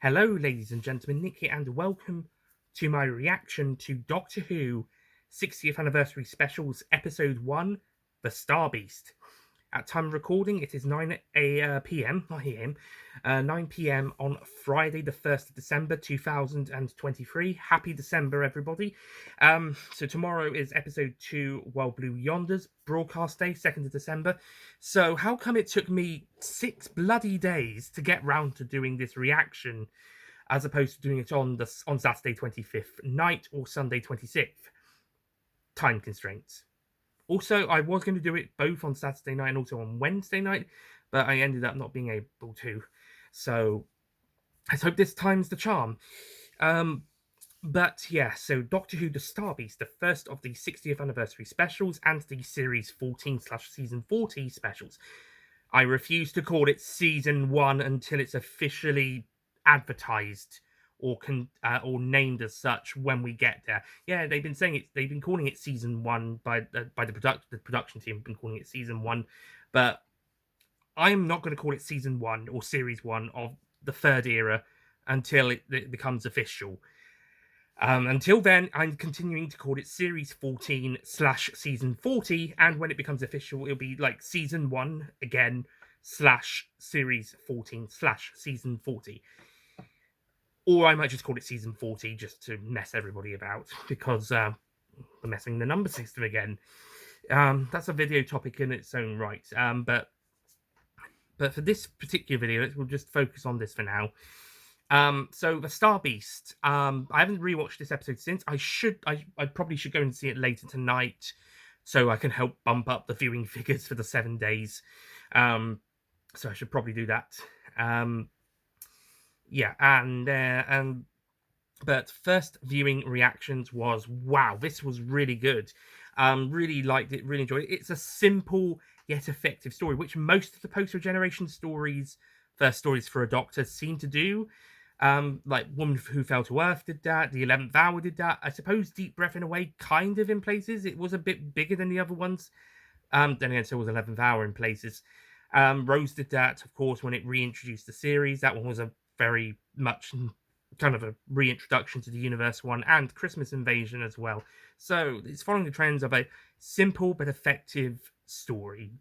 Hello, ladies and gentlemen, Nick here, and welcome to my reaction to Doctor Who 60th Anniversary Specials, Episode 1, The Star Beast. At time of recording, it is 9 p.m., not a.m., 9 p.m. on Friday, the 1st of December, 2023. Happy December, everybody. So tomorrow is Episode 2, While Blue Yonders, broadcast day, 2nd of December. So how come it took me 6 bloody days to get round to doing this reaction, as opposed to doing it on Saturday 25th night or Sunday 26th? Time constraints. Also, I was going to do it both on Saturday night and also on Wednesday night, but I ended up not being able to. So let's hope this time's the charm. But yeah, so Doctor Who The Star Beast, the first of the 60th anniversary specials and the series 14/season 40 specials. I refuse to call it season 1 until it's officially advertised or named as such when we get there. Yeah, they've been saying it. They've been calling it season 1 by the production team. Have been calling it season 1, but I'm not going to call it season 1 or series 1 of the third era until it becomes official. Until then, I'm continuing to call it Series 14/season 40, and when it becomes official, it'll be like Season 1 again /Series 14/season 40. Or I might just call it Season 40 just to mess everybody about, because we're messing the number system again. That's a video topic in its own right. But for this particular video, we'll just focus on this for now. So the Star Beast. I haven't rewatched this episode since. I probably should go and see it later tonight, so I can help bump up the viewing figures for the 7 days. So I should probably do that. Yeah, but first viewing reactions was wow. This was really good. Really liked it. Really enjoyed it. It's a simple yet effective story, which most of the post generation stories, first stories for a Doctor, seem to do. Like Woman Who Fell to Earth did that. The 11th Hour did that. I suppose Deep Breath in a way, kind of in places. It was a bit bigger than the other ones. Then again, so was 11th Hour in places. Rose did that, of course, when it reintroduced the series. That one was a very much kind of a reintroduction to the universe one, and Christmas Invasion as well. So it's following the trends of a simple but effective story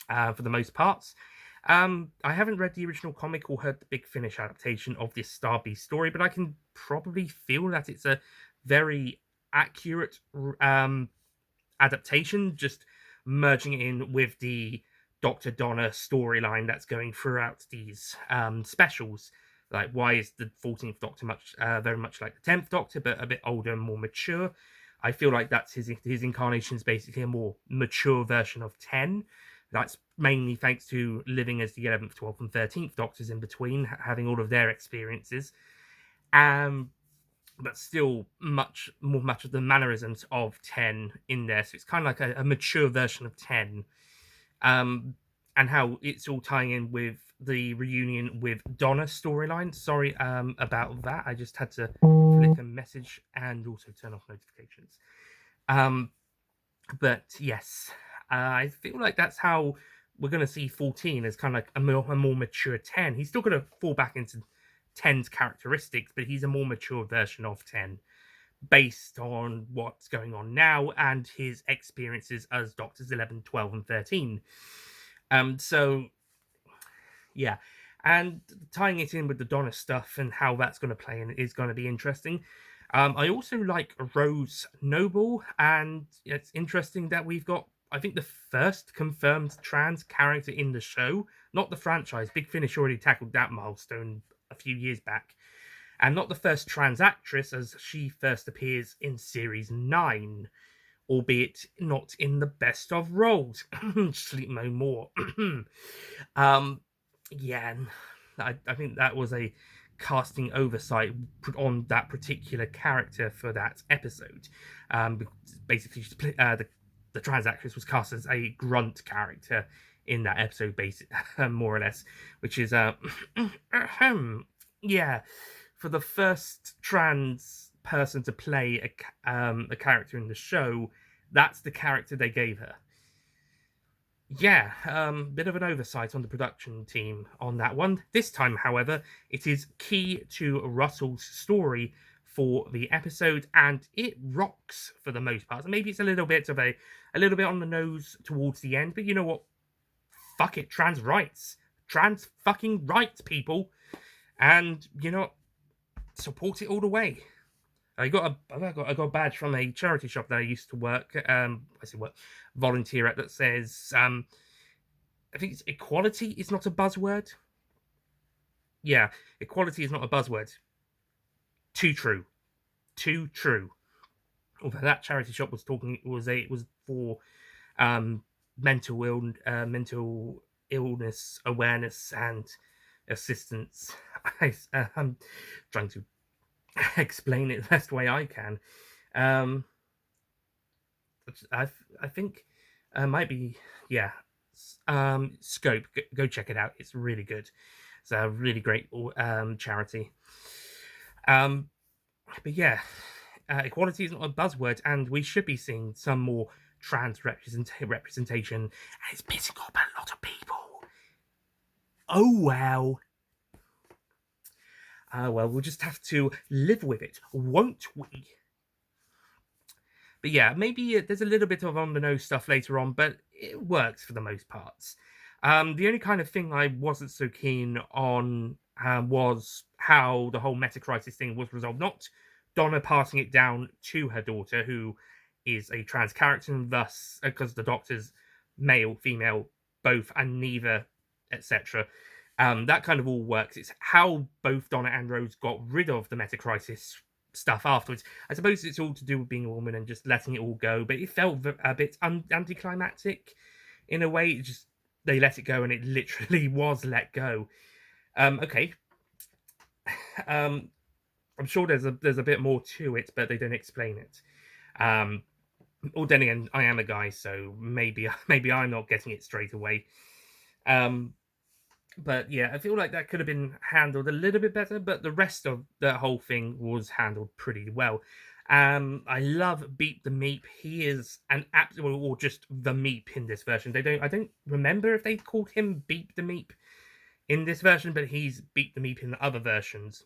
for the most parts. I haven't read the original comic or heard the Big Finish adaptation of this Star Beast story, but I can probably feel that it's a very accurate adaptation, just merging it in with the Dr. Donna storyline that's going throughout these specials. Like, why is the 14th Doctor very much like the 10th Doctor, but a bit older and more mature? I feel like that's his incarnation is basically a more mature version of 10. That's mainly thanks to living as the 11th, 12th, and 13th Doctors in between, having all of their experiences. But still much of the mannerisms of 10 in there. So it's kind of like a mature version of 10. And how it's all tying in with the reunion with Donna storyline. Sorry about that. I just had to flick a message and also turn off notifications. But yes, I feel like that's how we're going to see 14 as kind of like a more mature 10. He's still going to fall back into 10's characteristics, but he's a more mature version of 10 based on what's going on now and his experiences as Doctors 11, 12, and 13. So, yeah. And tying it in with the Donna stuff and how that's going to play in is going to be interesting. I also like Rose Noble, and it's interesting that we've got, I think, the first confirmed trans character in the show, not the franchise. Big Finish already tackled that milestone a few years back. And not the first trans actress, as she first appears in Series 9, albeit not in the best of roles. Sleep no more. Yeah, I think that was a casting oversight on that particular character for that episode. Basically, the trans actress was cast as a grunt character in that episode, more or less, which is yeah, for the first trans person to play a character in the show, that's the character they gave her. Yeah, bit of an oversight on the production team on that one. This time, however, it is key to Russell's story for the episode, and it rocks for the most part. Maybe it's a little bit on the nose towards the end, but you know what? Fuck it, trans rights, trans fucking rights, people, and you know, support it all the way. I got a badge from a charity shop that I used to work. I say work, volunteer at, that says I think it's equality is not a buzzword. Yeah, equality is not a buzzword. Too true. Too true. Although that charity shop was talking, it was for um, mental illness awareness and assistance. I'm trying to explain it the best way I can. Um, I think might be, yeah. Scope, go check it out. It's really good. It's a really great charity. Um, but yeah, equality is not a buzzword, and we should be seeing some more trans representation. And it's pissing off a lot of people. Oh well. Well, we'll just have to live with it, won't we? But yeah, maybe there's a little bit of on the nose stuff later on, but it works for the most parts. The only kind of thing I wasn't so keen on was how the whole meta crisis thing was resolved. Not Donna passing it down to her daughter, who is a trans character, and thus, because the doctor's male, female, both, and neither, etc. That kind of all works. It's how both Donna and Rose got rid of the meta crisis stuff afterwards. I suppose it's all to do with being a woman and just letting it all go, but it felt a bit anticlimactic in a way. It just they let it go, and it literally was let go. Okay, um, I'm sure there's a bit more to it, but they don't explain it. Or then again, I am a guy, so maybe I'm not getting it straight away. Um, but yeah, I feel like that could have been handled a little bit better, but the rest of the whole thing was handled pretty well. I love Beep the Meep. He is an absolute, or just the Meep in this version. I don't remember if they called him Beep the Meep in this version, but he's Beep the Meep in the other versions.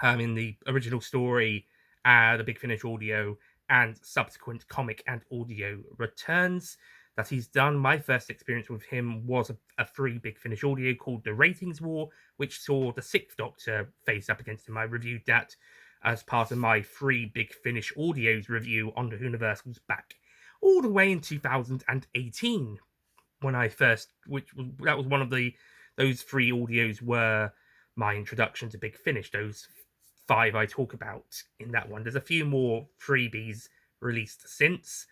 In the original story, the Big Finish audio, and subsequent comic and audio returns that he's done. My first experience with him was a free Big Finish audio called The Ratings War, which saw the Sixth Doctor face up against him. I reviewed that as part of my free Big Finish audios review on the Universal's back all the way in 2018 when I first, that was one of those free audios were my introduction to Big Finish. Those 5 I talk about in that one. There's a few more freebies released since,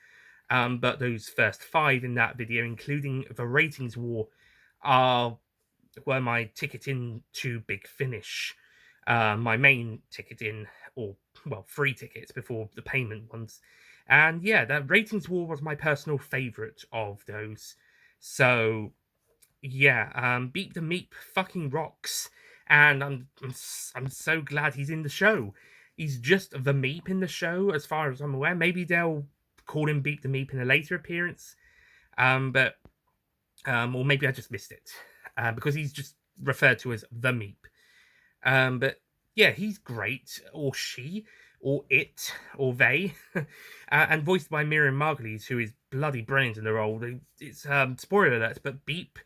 but those first 5 in that video, including the Ratings War, were my ticket in to Big Finish. My main ticket in, or well, free tickets before the payment ones. And yeah, that Ratings War was my personal favorite of those. So yeah, Beep the Meep fucking rocks, and I'm so glad he's in the show. He's just the Meep in the show, as far as I'm aware. Maybe they'll call him Beep the Meep in a later appearance, but or maybe I just missed it because he's just referred to as the Meep. But yeah, he's great, or she, or it, or they, and voiced by Miriam Margolyes, who is bloody brilliant in the role. It's spoiler alert, but Beep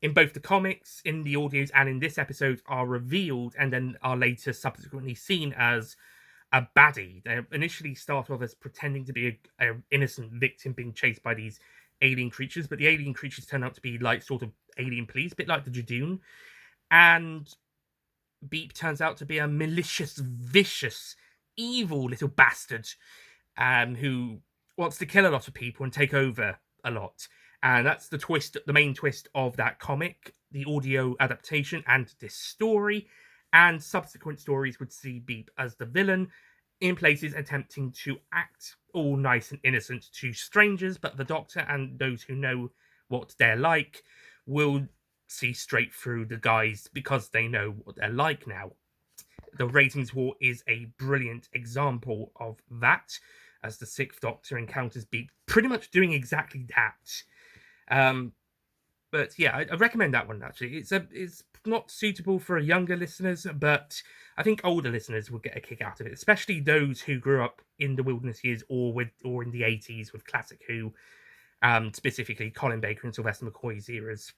in both the comics, in the audios, and in this episode are revealed and then are later subsequently seen as a baddie. They initially start off as pretending to be a innocent victim being chased by these alien creatures, but the alien creatures turn out to be like sort of alien police, a bit like the Jadoon. And Beep turns out to be a malicious, vicious, evil little bastard who wants to kill a lot of people and take over a lot. And that's the twist, the main twist of that comic, the audio adaptation, and this story. And subsequent stories would see Beep as the villain, in places attempting to act all nice and innocent to strangers, but the Doctor and those who know what they're like will see straight through the guys because they know what they're like now. The Ratings War is a brilliant example of that, as the Sixth Doctor encounters Beep pretty much doing exactly that. But yeah, I recommend that one actually. It's not suitable for younger listeners, but I think older listeners will get a kick out of it, especially those who grew up in the Wilderness Years or in the 80s with classic Who, specifically Colin Baker and Sylvester McCoy's eras.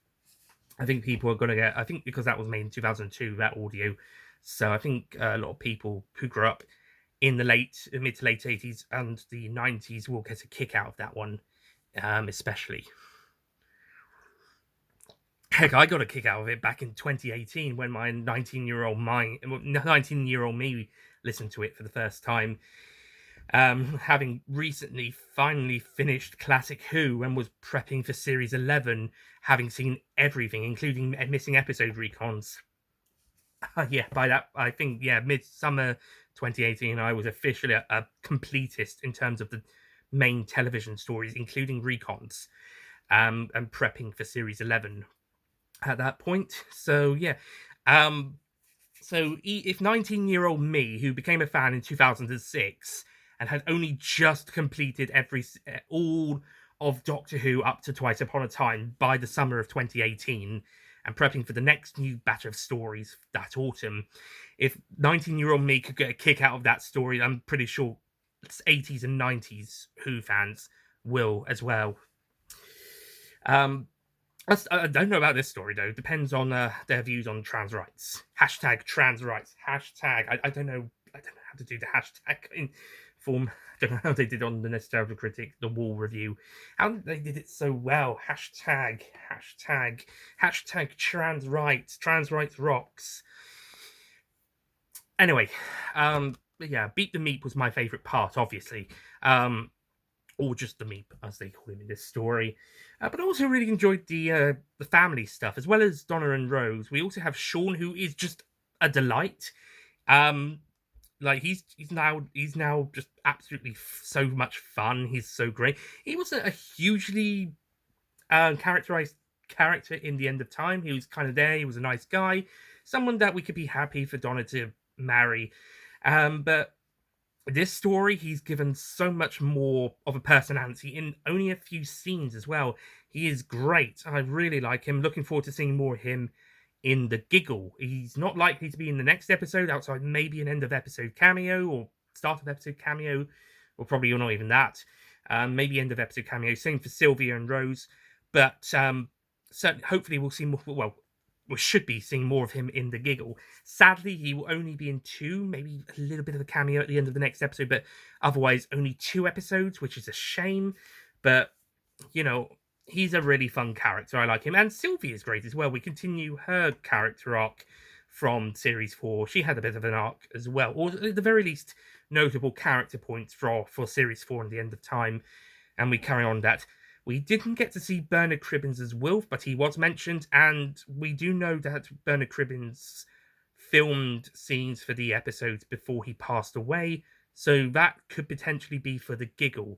I think people are going to get. I think because that was made in 2002, that audio. So I think a lot of people who grew up in the mid to late 80s and the 90s will get a kick out of that one, especially. Heck, I got a kick out of it back in 2018 when my 19-year-old me listened to it for the first time. Having recently finally finished Classic Who and was prepping for Series 11, having seen everything, including missing episode recons. Yeah, by that, I think, yeah, midsummer 2018, I was officially a completist in terms of the main television stories, including recons, and prepping for Series 11 at that point. So, yeah. If 19-year-old me, who became a fan in 2006 and had only just completed all of Doctor Who up to Twice Upon a Time by the summer of 2018 and prepping for the next new batch of stories that autumn, if 19-year-old me could get a kick out of that story, I'm pretty sure 80s and 90s Who fans will as well. I don't know about this story though. Depends on their views on trans rights. Hashtag trans rights. Hashtag. I don't know. I don't know how to do the hashtag in form. I don't know how they did on the Nostalgia Critic, the Wall review. How they did it so well. Hashtag. Trans rights. Trans rights rocks. Anyway, yeah, Beat the Meep was my favorite part, obviously. Or just the Meep, as they call him in this story. But I also really enjoyed the family stuff, as well as Donna and Rose. We also have Sean, who is just a delight. Like he's now just absolutely so much fun. He's so great. He was a hugely characterized character in the End of Time. He was kind of there. He was a nice guy, someone that we could be happy for Donna to marry. But this story, he's given so much more of a personality in only a few scenes as well. He is great. I really like him. Looking forward to seeing more of him in the Giggle. He's not likely to be in the next episode, outside maybe an end of episode cameo or start of episode cameo, or probably not even that. Maybe end of episode cameo. Same for Sylvia and Rose. But certainly, hopefully, we'll see more. Well, we should be seeing more of him in the Giggle. Sadly, he will only be in 2, maybe a little bit of a cameo at the end of the next episode, but otherwise only 2 episodes, which is a shame. But, you know, he's a really fun character. I like him. And Sylvie is great as well. We continue her character arc from Series 4. She had a bit of an arc as well, or at the very least, notable character points for Series 4 and the End of Time. And we carry on that. We didn't get to see Bernard Cribbins as Wilf, but he was mentioned, and we do know that Bernard Cribbins filmed scenes for the episodes before he passed away, so that could potentially be for the Giggle.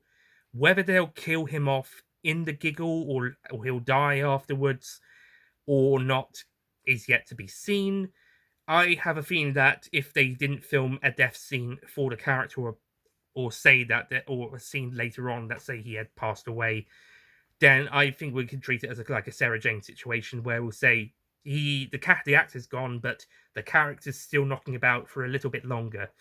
Whether they'll kill him off in the Giggle or he'll die afterwards or not is yet to be seen. I have a feeling that if they didn't film a death scene for the character or say that, or a scene later on that say he had passed away, then I think we can treat it as like a Sarah Jane situation where we'll say the actor's gone, but the character's still knocking about for a little bit longer,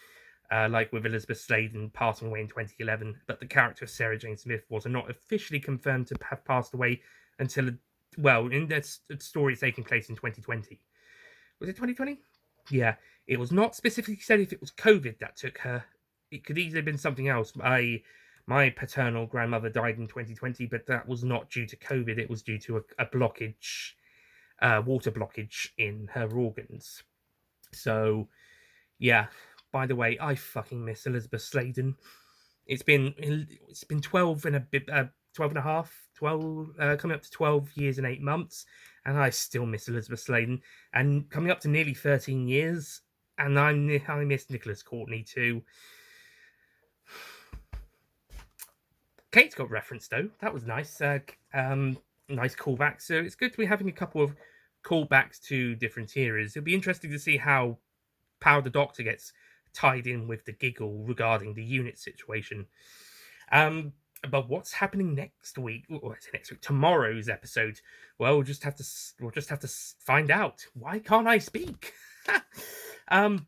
like with Elizabeth Sladen passing away in 2011. But the character of Sarah Jane Smith was not officially confirmed to have passed away until, well, in that story taking place in 2020. Was it 2020? Yeah, it was not specifically said if it was COVID that took her. It could easily have been something else. My paternal grandmother died in 2020, but that was not due to COVID. It was due to a blockage, water blockage in her organs. So, yeah. By the way, I fucking miss Elizabeth Sladen. It's been 12 and a bit, 12 and a half, 12, coming up to 12 years and 8 months, and I still miss Elizabeth Sladen. And coming up to nearly 13 years, and I miss Nicholas Courtney too. Kate's got referenced though. That was nice. Nice callback. So it's good to be having a couple of callbacks to different eras. It'll be interesting to see how Power the Doctor gets tied in with the Giggle regarding the unit situation. But what's happening next week? Or is it next week? Tomorrow's episode. Well, we'll just have to find out. Why can't I speak? um,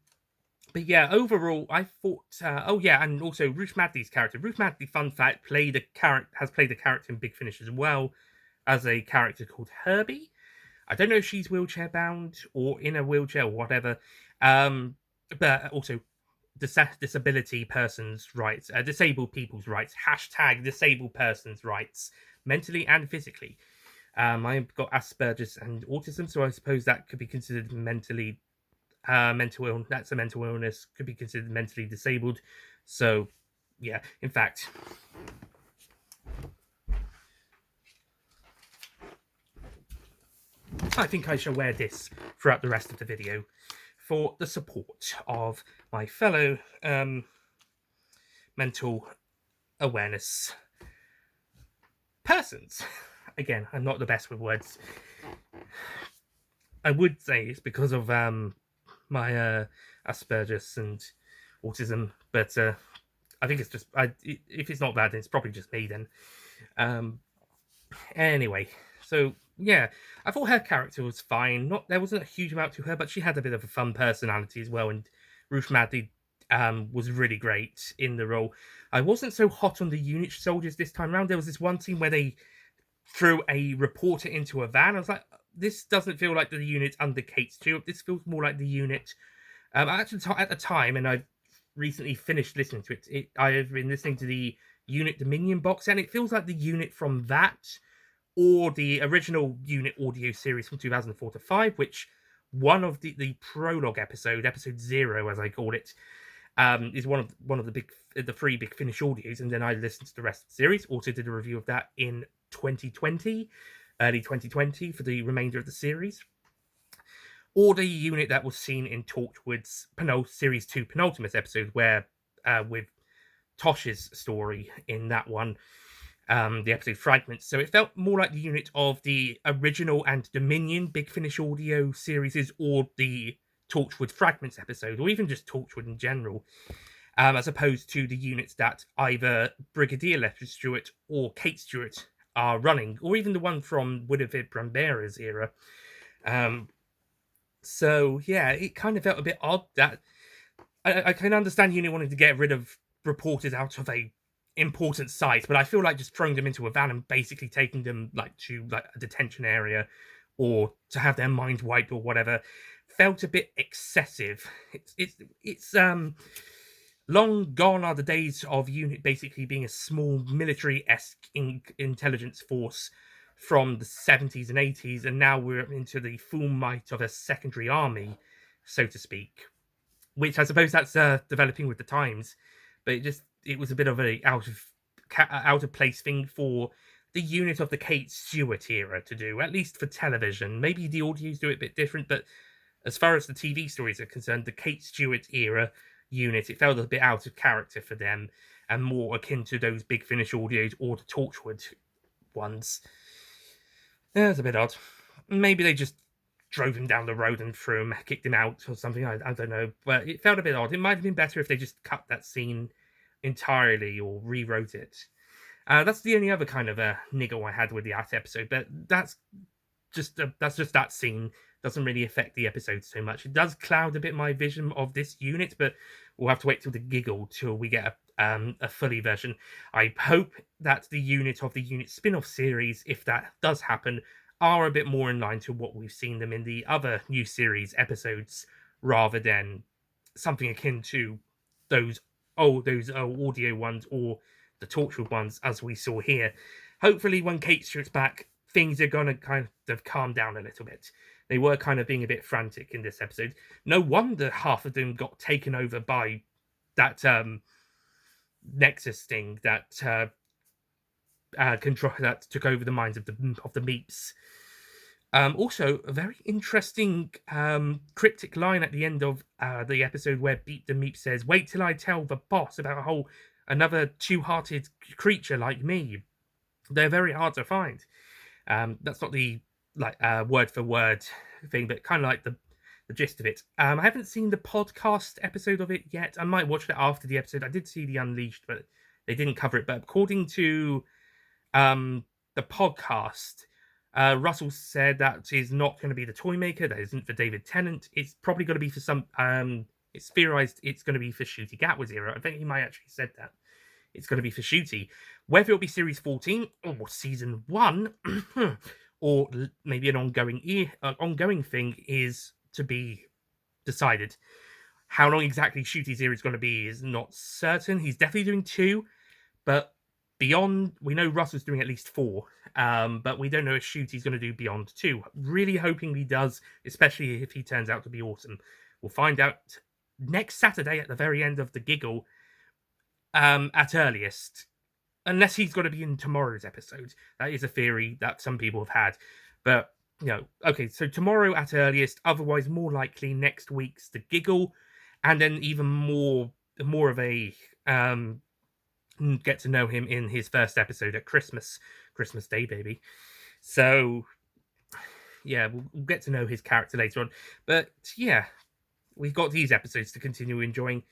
but yeah, overall, I thought. Oh yeah, and also Ruth Maddey's character. Ruth Maddey, fun fact, has played a character in Big Finish as well, as a character called Herbie. I don't know if she's wheelchair bound or in a wheelchair or whatever. But also disability persons' rights, disabled people's rights, hashtag disabled persons' rights, mentally and physically. I've got Asperger's and autism, so I suppose that could be considered mental illness. That's a mental illness, could be considered mentally disabled. So, yeah, in fact, I think I shall wear this throughout the rest of the video for the support of my fellow mental awareness persons. Again, I'm not the best with words. I would say it's because of my Asperger's and autism, but I think it's just if it's not that, then it's probably just me then. Anyway, so yeah, I thought her character was fine. There wasn't a huge amount to her, but she had a bit of a fun personality as well. And Ruth Maddey was really great in the role. I wasn't so hot on the unit soldiers this time around. There was this one scene where they threw a reporter into a van. I was like, this doesn't feel like the unit under Kate Stewart. This feels more like the unit. Actually, at the time, and I've recently finished listening to it. I have been listening to the Unit Dominion box, and it feels like the unit from that, or the original unit audio series from 2004 to 5, which one of the prologue episode 0, as I call it, is one of the three Big Finish audios, and then I listened to the rest of the series. Also did a review of that in 2020, early 2020, for the remainder of the series. Or the unit that was seen in Torchwood's series 2 penultimate episode, where with Tosh's story in that one, the episode Fragments. So it felt more like the unit of the original and Dominion Big Finish audio series, or the Torchwood Fragments episode, or even just Torchwood in general, as opposed to the units that either Brigadier Lester Stewart or Kate Stewart are running, or even the one from Winifred Brambera's era. So yeah, it kind of felt a bit odd that I can understand Unit wanting to get rid of reporters out of a important site, but I feel like just throwing them into a van and basically taking them to a detention area, or to have their minds wiped or whatever, felt a bit excessive. It's long gone are the days of Unit basically being a small military-esque intelligence force from the 70s and 80s, and now we're into the full might of a secondary army, so to speak. Which I suppose that's developing with the times, but it was a bit of a out of place thing for the unit of the Kate Stewart era to do, at least for television. Maybe the audios do it a bit different, but as far as the TV stories are concerned, the Kate Stewart era unit, it felt a bit out of character for them, and more akin to those Big Finish audios or the Torchwood ones. Yeah, it's a bit odd. Maybe they just drove him down the road and kicked him out or something. I don't know, but it felt a bit odd. It might have been better if they just cut that scene entirely or rewrote it. That's the only other kind of niggle I had with the Art episode, but that's just that scene. Doesn't really affect the episode so much. It does cloud a bit my vision of this unit, but we'll have to wait till the giggle till we get a fully version. I hope that the unit of the unit spin-off series, if that does happen, are a bit more in line to what we've seen them in the other new series episodes, rather than something akin to those audio ones or the Torchwood ones as we saw here. Hopefully when Kate Stewart's back, things are gonna kind of calm down a little bit. They were kind of being a bit frantic in this episode. No wonder half of them got taken over by that Nexus thing that that took over the minds of the Meeps. Also, a very interesting cryptic line at the end of the episode where Beat the Meep says, "Wait till I tell the boss about another two-hearted creature like me." They're very hard to find. That's not the word for word thing, but kind of like the gist of it. I haven't seen the podcast episode of it yet. I might watch it after the episode. I did see the Unleashed, but they didn't cover it, but according to the podcast, Russell said that is not going to be the Toymaker. That isn't for David Tennant. It's probably going to be for some. It's theorized it's going to be for Ncuti Gatwa era. I think he might actually said that it's going to be for Ncuti. Whether it'll be series 14 or season 1, or maybe an ongoing thing is to be decided. How long exactly Ncuti's era is going to be is not certain. He's definitely doing 2, but beyond, we know Russell's doing at least 4, but we don't know if Ncuti's going to do beyond 2. Really hoping he does, especially if he turns out to be awesome. We'll find out next Saturday at the very end of the Giggle, at earliest, unless he's going to be in tomorrow's episode. That is a theory that some people have had, but okay, so tomorrow at earliest, otherwise more likely next week's the Giggle, and then even more of a get to know him in his first episode at Christmas Day, baby. So yeah, we'll get to know his character later on, but yeah, we've got these episodes to continue enjoying.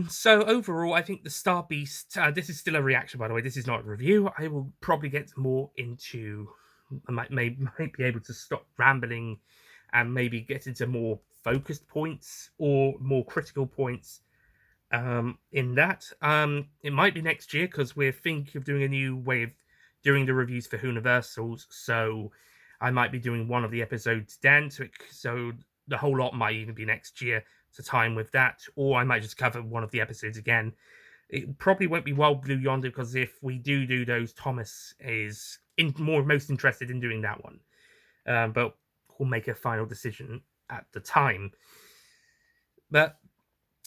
So overall, I think the Star Beast, this is still a reaction, by the way, this is not a review. I will probably get more into, I might be able to stop rambling and maybe get into more focused points or more critical points in that. It might be next year, because we're thinking of doing a new way of doing the reviews for Universals, so I might be doing one of the episodes then, so the whole lot might even be next year to time with that, or I might just cover one of the episodes again. It probably won't be Wild Blue Yonder, because if we do those, Thomas is most interested in doing that one. But we'll make a final decision at the time. But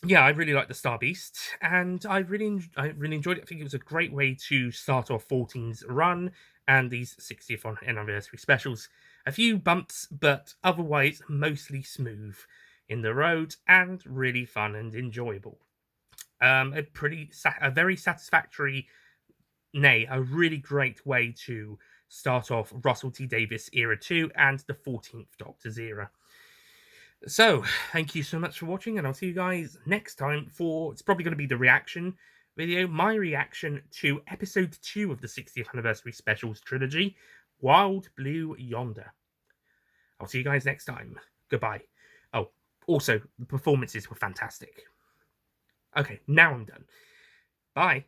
yeah, I really like the Star Beast, and I really enjoyed it. I think it was a great way to start off 14's run and these 60th anniversary specials. A few bumps, but otherwise mostly smooth in the road and really fun and enjoyable. A very satisfactory, a really great way to start off Russell T Davies era 2 and the 14th Doctor's era. So, thank you so much for watching, and I'll see you guys next time for, it's probably going to be the reaction video, my reaction to episode 2 of the 60th anniversary specials trilogy, Wild Blue Yonder. I'll see you guys next time. Goodbye. Oh, also, the performances were fantastic. Okay, now I'm done. Bye.